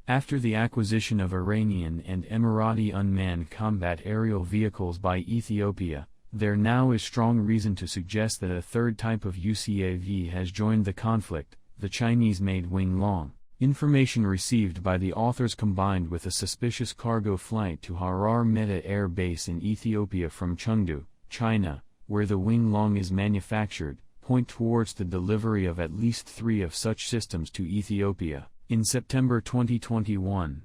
After the acquisition of Iranian and Emirati unmanned combat aerial vehicles by Ethiopia, there now is strong reason to suggest that a third type of UCAV has joined the conflict, the Chinese-made Wing Loong. Information received by the authors combined with a suspicious cargo flight to Harar Meta Air Base in Ethiopia from Chengdu, China, where the Wing Loong is manufactured, point towards the delivery of at least 3 of such systems to Ethiopia in September 2021.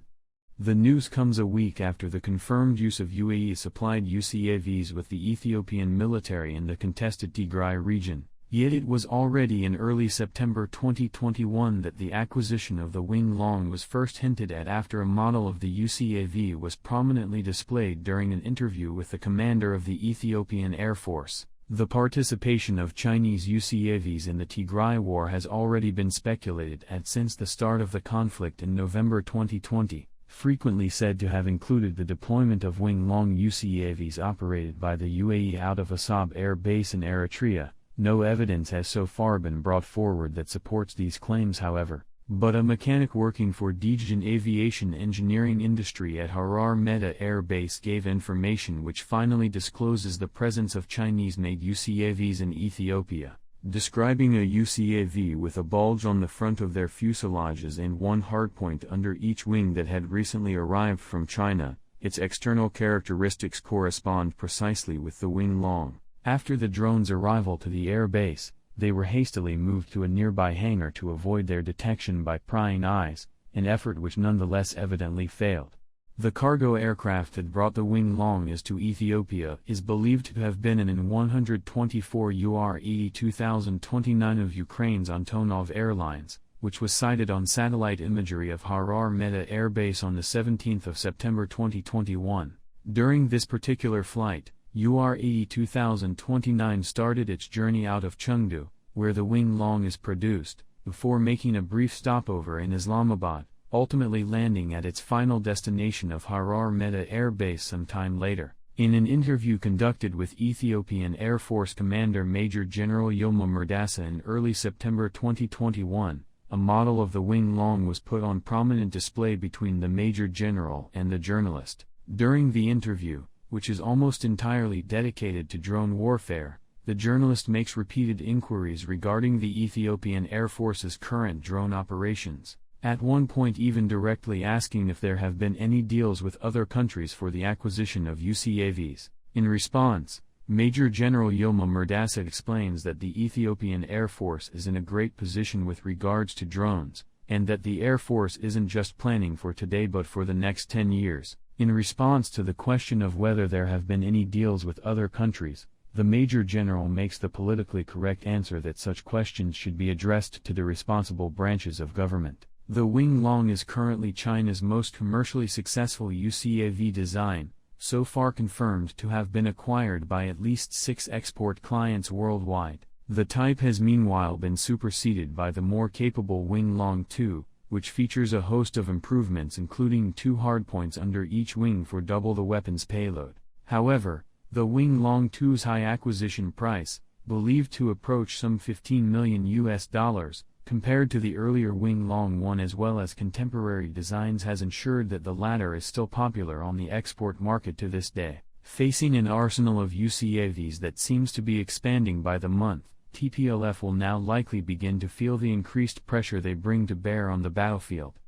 The news comes a week after the confirmed use of UAE-supplied UCAVs with the Ethiopian military in the contested Tigray region, yet it was already in early September 2021 that the acquisition of the Wing Loong was first hinted at after a model of the UCAV was prominently displayed during an interview with the commander of the Ethiopian Air Force. The participation of Chinese UCAVs in the Tigray War has already been speculated at since the start of the conflict in November 2020, frequently said to have included the deployment of Wing Loong UCAVs operated by the UAE out of Asab Air Base in Eritrea. No evidence has so far been brought forward that supports these claims, however, but a mechanic working for Degen Aviation Engineering Industry at Harar Meta Air Base gave information which finally discloses the presence of Chinese-made UCAVs in Ethiopia, describing a UCAV with a bulge on the front of their fuselages and one hardpoint under each wing that had recently arrived from China. Its external characteristics correspond precisely with the Wing Loong. After the drone's arrival to the air base, they were hastily moved to a nearby hangar to avoid their detection by prying eyes, an effort which nonetheless evidently failed. The cargo aircraft that brought the Wing Loong to Ethiopia is believed to have been an An-124 UR-80-2029 of Ukraine's Antonov Airlines, which was sighted on satellite imagery of Harar Meta Air Base on the 17th of September 2021. During this particular flight, UR-80-2029 started its journey out of Chengdu, where the Wing Loong is produced, before making a brief stopover in Islamabad, ultimately landing at its final destination of Harar Meta Air Base some time later. In an interview conducted with Ethiopian Air Force Commander Major General Yilma Merdassa in early September 2021, a model of the Wing Loong was put on prominent display between the Major General and the journalist. During the interview, which is almost entirely dedicated to drone warfare, the journalist makes repeated inquiries regarding the Ethiopian Air Force's current drone operations, at one point even directly asking if there have been any deals with other countries for the acquisition of UCAVs. In response, Major General Yilma Merdassa explains that the Ethiopian Air Force is in a great position with regards to drones, and that the Air Force isn't just planning for today but for the next 10 years. In response to the question of whether there have been any deals with other countries, the Major General makes the politically correct answer that such questions should be addressed to the responsible branches of government. The Wing Loong is currently China's most commercially successful UCAV design, so far confirmed to have been acquired by at least 6 export clients worldwide. The type has meanwhile been superseded by the more capable Wing Loong 2, which features a host of improvements including 2 hardpoints under each wing for double the weapon's payload. However, the Wing Loong 2's high acquisition price, believed to approach some $15 million, compared to the earlier Wing Loong 1 as well as contemporary designs has ensured that the latter is still popular on the export market to this day. Facing an arsenal of UCAVs that seems to be expanding by the month, TPLF will now likely begin to feel the increased pressure they bring to bear on the battlefield.